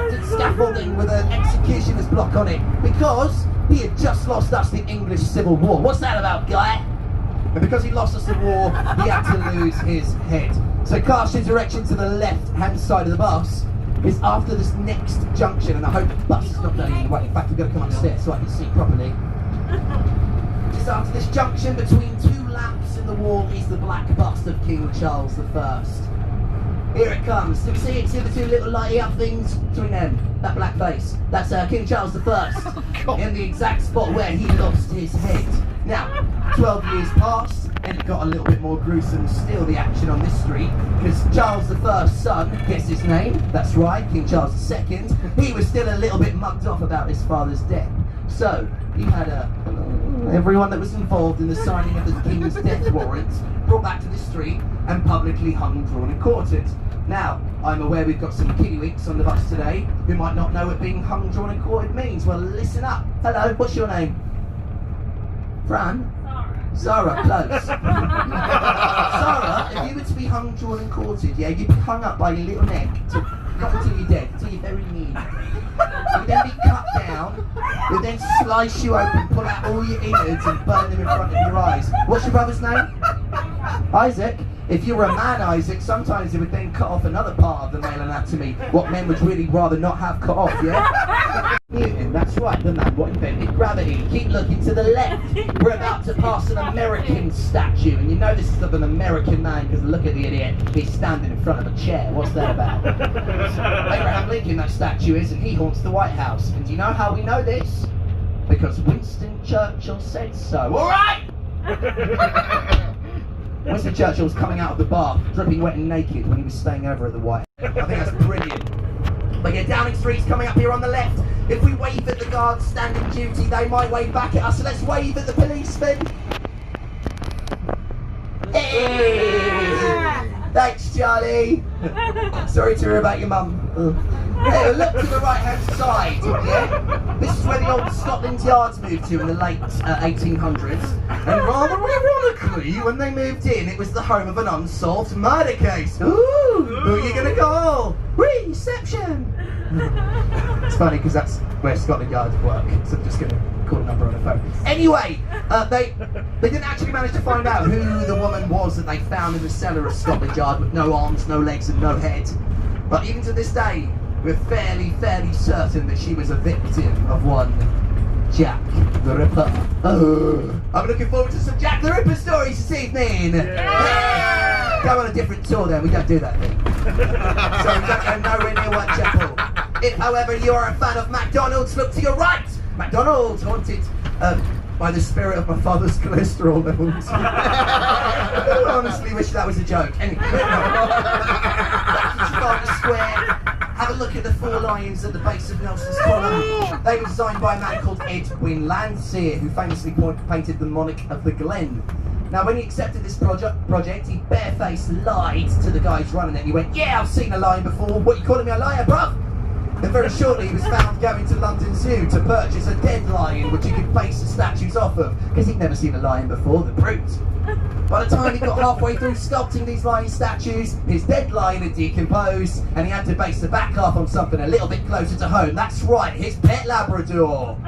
erected scaffolding with an executioner's block on it because he had just lost us the English Civil War. What's that about, guy? And because he lost us the war, he had to lose his head. So Carson's erection to the left-hand side of the bus is after this next junction, and I hope the bus is not going in the way. In fact, we've got to come upstairs so I can see properly. Just after this junction between two lamps in the wall is the black bust of King Charles I. Here it comes. Do you see it? See the two little lighty up things between them? That black face. That's King Charles I. In the exact spot where he lost his head. Now, 12 years passed, and it got a little bit more gruesome still, the action on this street, because Charles I's son, guess his name? That's right, King Charles II. He was still a little bit mugged off about his father's death. So, he had everyone that was involved in the signing of the King's death warrant brought back to the street and publicly hung, drawn and quartered. Now, I'm aware we've got some kiddywinks on the bus today who might not know what being hung, drawn and quartered means. Well, listen up. Hello, what's your name? Fran? Zara, close. Zara, if you were to be hung, drawn and quartered, yeah, you'd be hung up by your little neck, not until you're dead, until you're very near. You'd then be cut down, we'd then slice you open, pull out all your innards and burn them in front of your eyes. What's your brother's name? Isaac. If you were a man, Isaac, sometimes it would then cut off another part of the male anatomy, what men would really rather not have cut off, yeah? Newton, that's right, the man what invented gravity. Keep looking to the left. We're about to pass an American statue, and you know this is of an American man because look at the idiot. He's standing in front of a chair. What's that about? Abraham Lincoln, that statue is, and he haunts the White House. And do you know how we know this? Because Winston Churchill said so. All right! Winston Churchill was coming out of the bar, dripping wet and naked when he was staying over at the White House. I think that's brilliant. But yeah, Downing Street's coming up here on the left. If we wave at the guards standing duty, they might wave back at us. So let's wave at the policemen. Hey! Thanks, Charlie. Sorry to hear about your mum. Hey, look to the right-hand side, yeah? This is where the old Scotland Yards moved to in the late 1800s. And rather ironically, when they moved in, it was the home of an unsolved murder case. Ooh, who are you going to call? Reception! It's funny because that's where Scotland Yards work, so I'm just going to call a number on the phone. Anyway, they didn't actually manage to find out who the woman was that they found in the cellar of Scotland Yard with no arms, no legs and no head. But even to this day, we're fairly certain that she was a victim of one Jack the Ripper. Oh, I'm looking forward to some Jack the Ripper stories this evening. Yeah. Go on a different tour then, we don't do that thing. So we don't go nowhere near Whitechapel. If, however, you are a fan of McDonald's, look to your right. McDonald's, haunted by the spirit of my father's cholesterol levels. I honestly wish that was a joke. Anyway, back to Trafalgar Square. Have a look at the four lions at the base of Nelson's Column. They were designed by a man called Edwin Landseer, who famously painted the Monarch of the Glen. Now, when he accepted this project, he barefaced lied to the guys running it. He went, "Yeah, I've seen a lion before. What, you calling me a liar, bruv?" And very shortly, he was found going to London Zoo to purchase a dead lion, which he could base the statues off of, because he'd never seen a lion before, the brute. By the time he got halfway through sculpting these lion statues, his dead lion had decomposed, and he had to base the back half on something a little bit closer to home. That's right, his pet Labrador.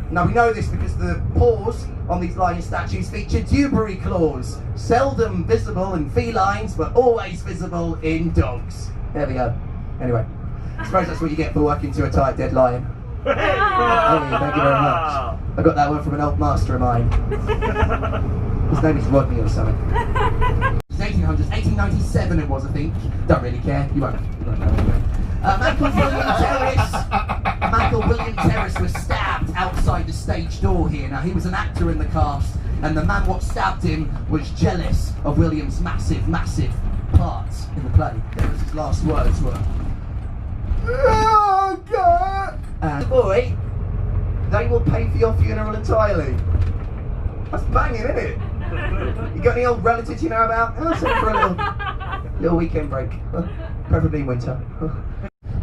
Now we know this because the paws on these lion statues feature dewberry claws, seldom visible in felines, but always visible in dogs. There we go. Anyway, I suppose that's what you get for working to a tight dead lion. Hey, thank you very much. I got that one from an old master of mine. His name is Rodney or something. It's 1800s, 1897 it was, I think. Don't really care. You won't know anyway. Michael William Terrace was stabbed outside the stage door here. Now he was an actor in the cast, and the man what stabbed him was jealous of William's massive part in the play. That was his last words were, "Oh God!" And boy, they will pay for your funeral entirely. That's banging, isn't it? You got any old relatives you know about? I'll send for a little weekend break, preferably in winter.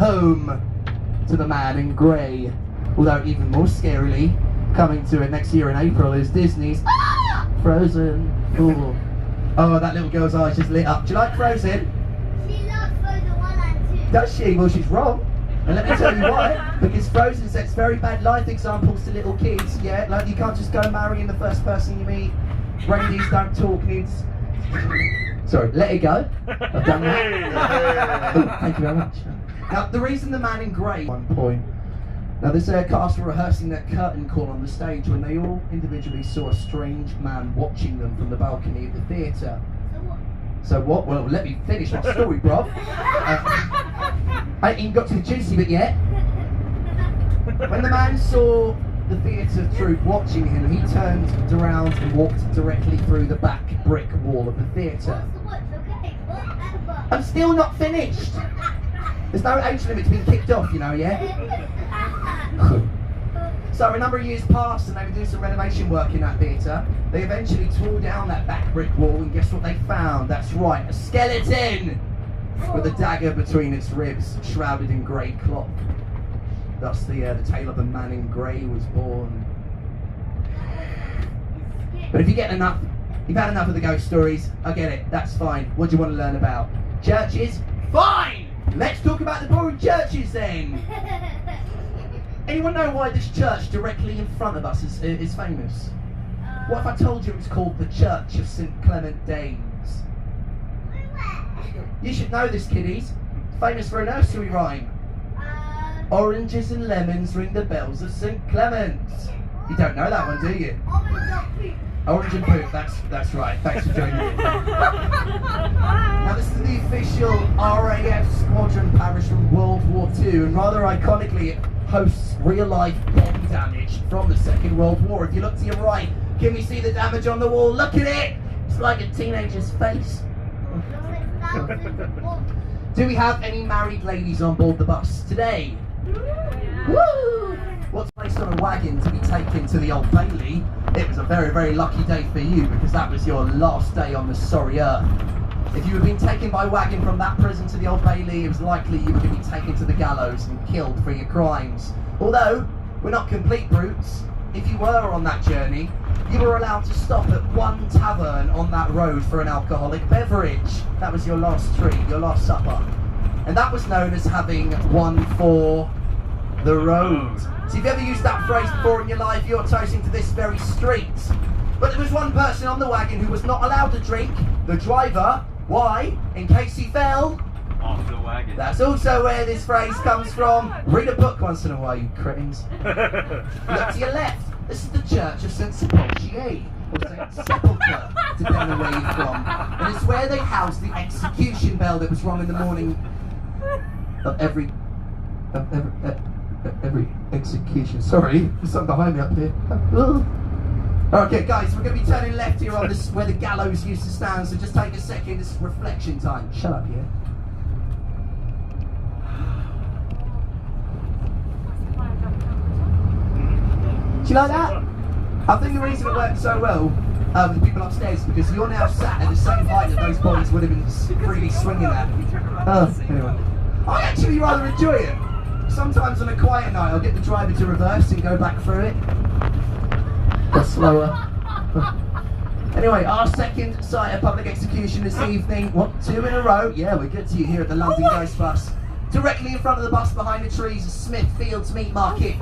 Home to the man in grey. Although even more scarily, coming to it next year in April is Disney's Frozen. Ooh. Oh, that little girl's eyes just lit up. Do you like Frozen? She loves Frozen 1 and 2. Does she? Well, she's wrong. And let me tell you why. Because Frozen sets very bad life examples to little kids. Yeah, like you can't just go marrying the first person you meet. Reindeers don't talk, kids. Sorry, let it go. I've done that. Oh, thank you very much. Now, the reason the man in grey. 1 point. Now, this cast were rehearsing their curtain call on the stage when they all individually saw a strange man watching them from the balcony of the theatre. So what? Well, let me finish my story, bro. I ain't even got to the juicy bit yet. When the man saw the theatre troupe watching him, he turned around and walked directly through the back brick wall of the theatre. I'm still not finished. There's no age limit to being kicked off, you know, yeah? So a number of years passed and they were doing some renovation work in that theatre. They eventually tore down that back brick wall and guess what they found? That's right, a skeleton! With a dagger between its ribs, shrouded in grey cloth. Thus the tale of the man in grey was born. But if you get enough, you've had enough of the ghost stories, I get it, that's fine. What do you want to learn about? Churches? Fine! Let's talk about the boring churches then! Anyone know why this church directly in front of us is famous? What if I told you it was called the Church of St Clement Danes? You should know this, kiddies. It's famous for a nursery rhyme. Oranges and lemons ring the bells of St Clement's. You don't know that one, do you? Orange and poop, that's right. Thanks for joining me. Now this is the official RAF squadron parish from World War II, and rather iconically it hosts real-life bomb damage from the Second World War. If you look to your right, can we see the damage on the wall? Look at it! It's like a teenager's face. Do we have any married ladies on board the bus today? Woo! What's placed on a wagon to be taken to the Old Bailey? It was a very, very lucky day for you because that was your last day on the sorry earth. If you had been taken by wagon from that prison to the Old Bailey, it was likely you were going to be taken to the gallows and killed for your crimes. Although, we're not complete brutes. If you were on that journey, you were allowed to stop at one tavern on that road for an alcoholic beverage. That was your last treat, your last supper. And that was known as having one for the road. So if you've ever used that phrase before in your life, you're toasting to this very street. But there was one person on the wagon who was not allowed to drink, the driver. Why? In case he fell off the wagon. That's also where this phrase comes from. Read a book once in a while, you cretins. Look to your left. This is the Church of St Sepulchre, or St Sepulchre, depending on where you're from. And it's where they house the execution bell that was rung in the morning of every execution. Sorry, there's something behind me up here. Okay, guys, we're going to be turning left here on this where the gallows used to stand. So just take a second. This is reflection time. Shut up, yeah. Do you like that? I think the reason it worked so well with the people upstairs is because you're now sat at the same height that those bodies would have been freely swinging at. Anyway, I actually rather enjoy it. Sometimes on a quiet night, I'll get the driver to reverse and go back through it. Or slower. Anyway, our second site of public execution this evening. What, 2 in a row? Yeah, we're good to you here at the London Ghost Bus. Directly in front of the bus behind the trees is Smithfields Meat Market.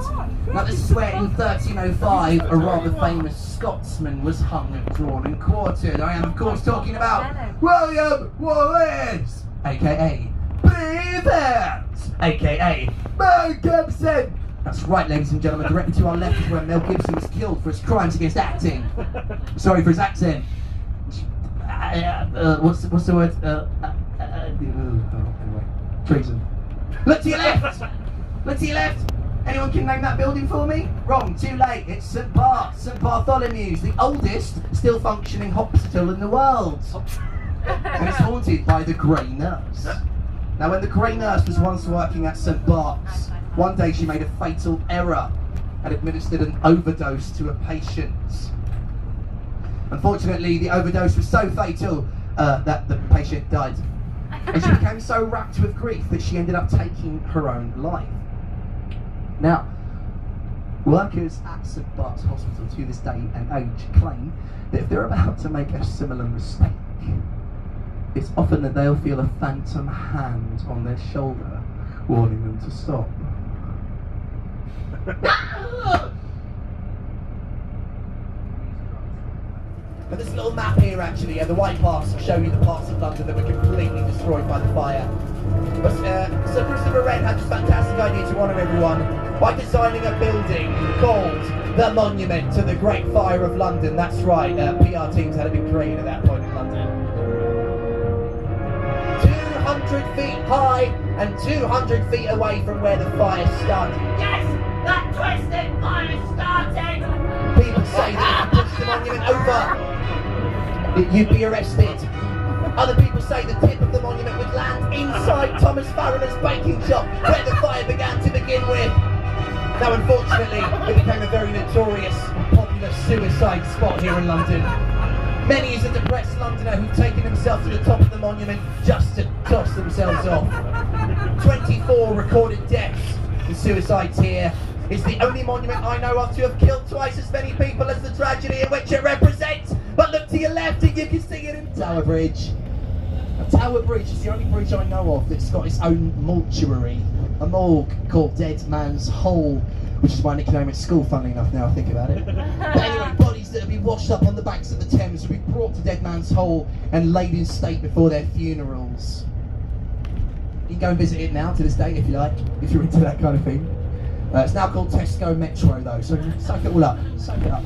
Now this is where in 1305 a rather famous Scotsman was hung, drawn and quartered. I am of course talking about William Wallace, aka Braveheart, aka Mel Gibson. That's right, ladies and gentlemen, directly to our left is where Mel Gibson was killed for his crimes against acting. Sorry for his accent. What's the word? Anyway, treason. Look to your left! Look to your left! Anyone can name that building for me? Wrong, too late. It's St Bartholomew's, the oldest still functioning hospital in the world. And it's haunted by the Grey Nurse. Now when the Grey Nurse was once working at St Bart's, one day she made a fatal error and administered an overdose to a patient. Unfortunately, the overdose was so fatal that the patient died. And she became so racked with grief that she ended up taking her own life. Now, workers at St Bart's Hospital to this day and age claim that if they're about to make a similar mistake, it's often that they'll feel a phantom hand on their shoulder warning them to stop. And this little map here actually, the white parts show you the parts of London that were completely destroyed by the fire. But Sir Christopher Wren had this fantastic idea to honour everyone by designing a building called the Monument to the Great Fire of London. That's right, PR teams had been created at that point in London. 200 feet high and 200 feet away from where the fire started. Yes! That twisted fire started! People say that if you push the monument over, you'd be arrested. Other people say the tip of the monument would land inside Thomas Farriner's baking shop, where the fire began to begin with. Now, unfortunately, it became a very notorious and popular suicide spot here in London. Many is a depressed Londoner who've taken themselves to the top of the monument just to toss themselves off. 24 recorded deaths and suicides here. It's the only monument I know of to have killed twice as many people as the tragedy in which it represents. But look to your left and you can see it in Tower Bridge. Now, Tower Bridge is the only bridge I know of that's got its own mortuary, a morgue called Dead Man's Hole, which is my nickname at school, funnily enough, now I think about it. But anyway, bodies that have been washed up on the banks of the Thames will be brought to Dead Man's Hole and laid in state before their funerals. You can go and visit it now to this day if you like, if you're into that kind of thing. It's now called Tesco Metro though, so soak it all up, soak it up.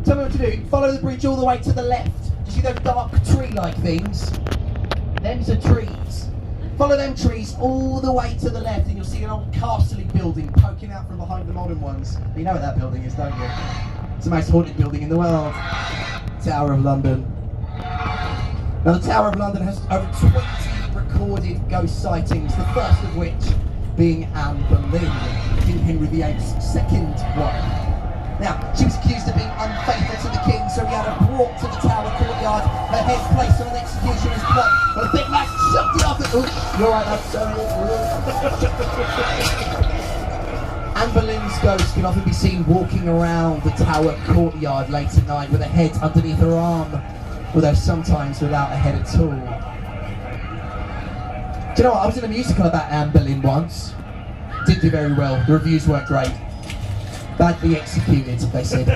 Tell me what to do, follow the bridge all the way to the left. You see those dark tree-like things? Them's are trees. Follow them trees all the way to the left and you'll see an old castle-y building poking out from behind the modern ones. You know what that building is, don't you? It's the most haunted building in the world. Tower of London. Now the Tower of London has over 20 recorded ghost sightings, the first of which being Anne Boleyn, King Henry VIII's second wife. Now, she was accused of being unfaithful to the king, so he had her brought to the Tower courtyard, her head placed on an executioner's block, but a big man shoved it off and... Ooh, you're right, that's Anne Boleyn's ghost can often be seen walking around the Tower courtyard late at night with a head underneath her arm, although sometimes without a head at all. Do you know what, I was in a musical about Anne Boleyn once. Didn't do very well, the reviews weren't great. Badly executed, they said.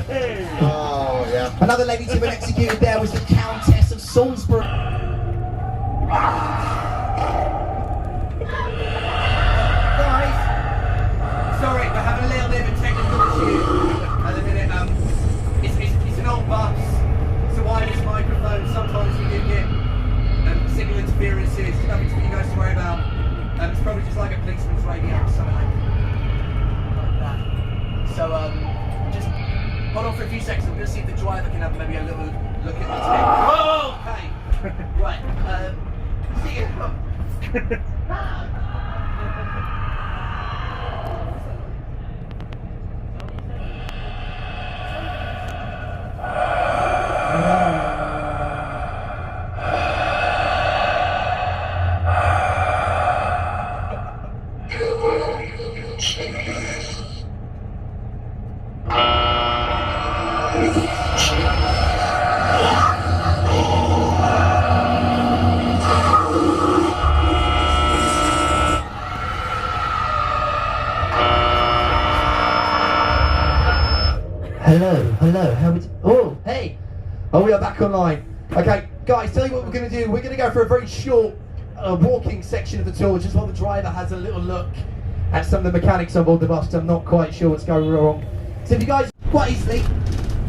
Oh, yeah. Another lady to be executed there was the Countess of Salisbury. Guys, sorry, we're having a little bit of a technical issue at the minute. It's an old bus, it's a wireless microphone. Sometimes we do get signal interferences, nothing for you guys to worry about. It's probably just like a policeman's radio or something like that. So just hold on for a few seconds. I'm going to see if the driver can have maybe a little look at the tape. Oh, okay. Right. See you. Hello, how we... Oh, hey! Oh, we are back online. Okay, guys, tell you what we're going to do. We're going to go for a very short walking section of the tour, just while the driver has a little look at some of the mechanics on board the bus. I'm not quite sure what's going wrong. So if you guys, quite easily,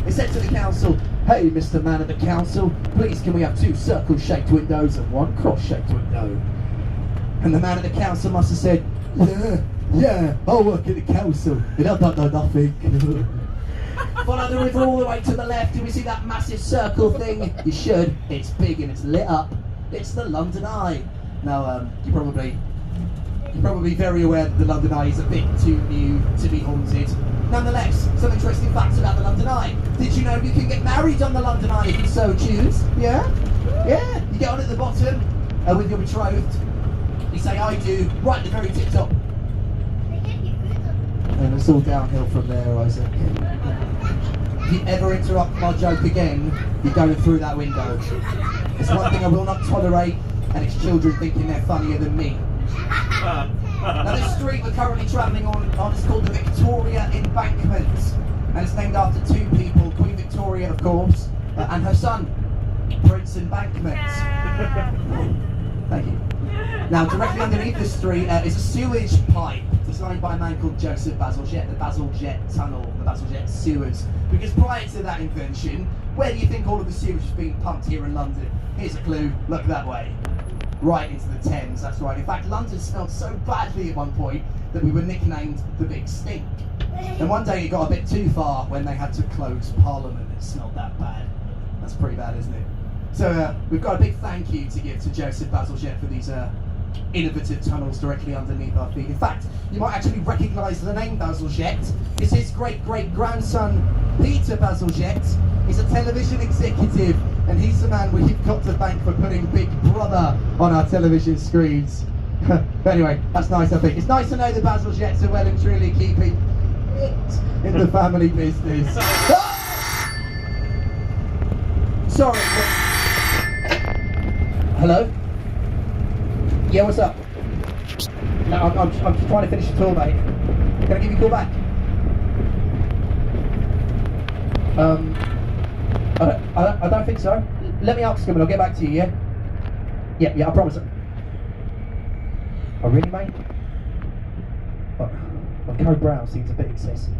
they said to the council, "Hey, Mr. Man of the council, please can we have 2 circle-shaped windows and 1 cross-shaped window?" And the man of the council must have said, yeah, I'll work at the council, and I don't know nothing. Follow the river all the way to the left. Do we see that massive circle thing? You should. It's big and it's lit up. It's the London Eye. Now, you're probably very aware that the London Eye is a bit too new to be haunted. Nonetheless, some interesting facts about the London Eye. Did you know you can get married on the London Eye if you so choose? Yeah? Yeah. You get on at the bottom with your betrothed. You say, "I do," right at the very tip top. And it's all downhill from there, Isaac. If you ever interrupt my joke again, you're going through that window. It's one thing I will not tolerate, and it's children thinking they're funnier than me. Now this street we're currently travelling on is called the Victoria Embankment, and it's named after two people, Queen Victoria of course, and her son, Prince Embankment. Thank you. Now directly underneath the street is a sewage pipe designed by a man called Joseph Bazalgette, the Bazalgette Tunnel, the Bazalgette sewers. Because prior to that invention, where do you think all of the sewage was being pumped here in London? Here's a clue, look that way. Right into the Thames, that's right. In fact, London smelled so badly at one point that we were nicknamed the Big Stink. And one day it got a bit too far when they had to close Parliament. It smelled that bad. That's pretty bad, isn't it? So we've got a big thank you to give to Joseph Bazalgette for these innovative tunnels directly underneath our feet. In fact, you might actually recognise the name Bazalgette. It's his great-great-grandson, Peter Bazalgette. He's a television executive, and he's the man we've got to thank for putting Big Brother on our television screens. But anyway, that's nice, I think. It's nice to know the Bazalgettes are well and truly keeping it in the family business. Sorry. Hello? Yeah, what's up? No, I'm just trying to finish the tour, mate. Can I give you a call back? I don't think so. Let me ask him and I'll get back to you, yeah? Yeah, I promise. Oh, really, mate? Well, Code Brown seems a bit excessive.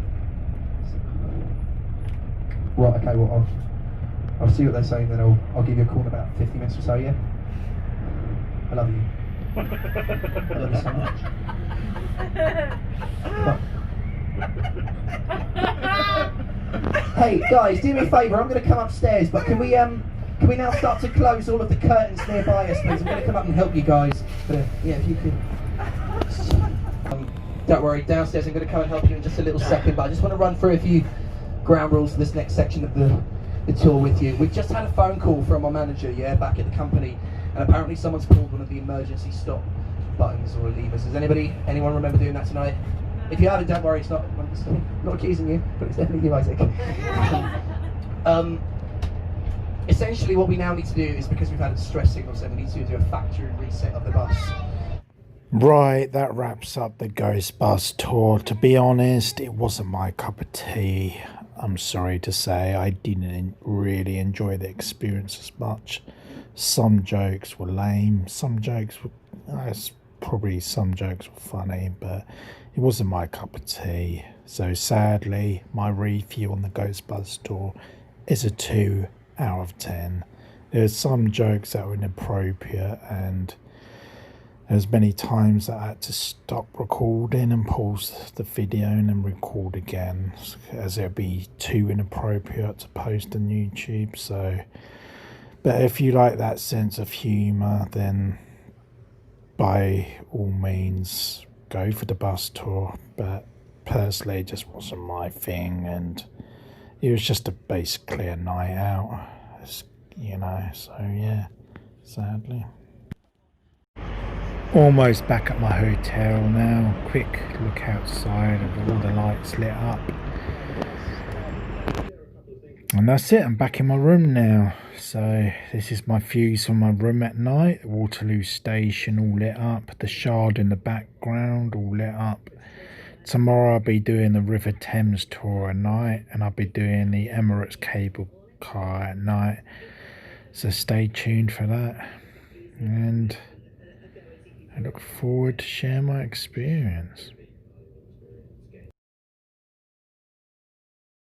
Right, okay, well, I'll see what they're saying, then I'll give you a call in about 50 minutes or so, yeah? I love you. I love you so much. Hey guys, do me a favour. I'm going to come upstairs, but can we now start to close all of the curtains nearby us, please? I'm going to come up and help you guys. But yeah, if you could. Don't worry, downstairs. I'm going to come and help you in just a little second. But I just want to run through a few ground rules for this next section of the tour with you. We've just had a phone call from our manager, back at the company, and apparently someone's pulled one of the emergency stop buttons or levers. Does anyone remember doing that tonight? If you haven't, don't worry, it's not accusing you, but it's definitely you, Isaac. Essentially what we now need to do is, because we've had a distress signal, so we need to do a factory reset of the bus. Right, that wraps up the Ghost Bus tour. To be honest, it wasn't my cup of tea. I'm sorry to say, I didn't really enjoy the experience as much. Some jokes were lame, some jokes were funny, but it wasn't my cup of tea. So sadly, my review on the Ghost Bus tour is a 2 out of 10. There's some jokes that were inappropriate, and there's many times that I had to stop recording and pause the video and then record again, as it'd be too inappropriate to post on YouTube. So, but if you like that sense of humour, then by all means go for the bus tour. But personally, it just wasn't my thing, and it was just basically a night out, so yeah, sadly. Almost back at my hotel now. Quick look outside of all the lights lit up, and that's it. I'm back in my room now. So this is my views from my room at night. Waterloo Station all lit up, the Shard in the background all lit up. Tomorrow I'll be doing the River Thames tour at night, and I'll be doing the Emirates cable car at night. So stay tuned for that, and I look forward to share my experience.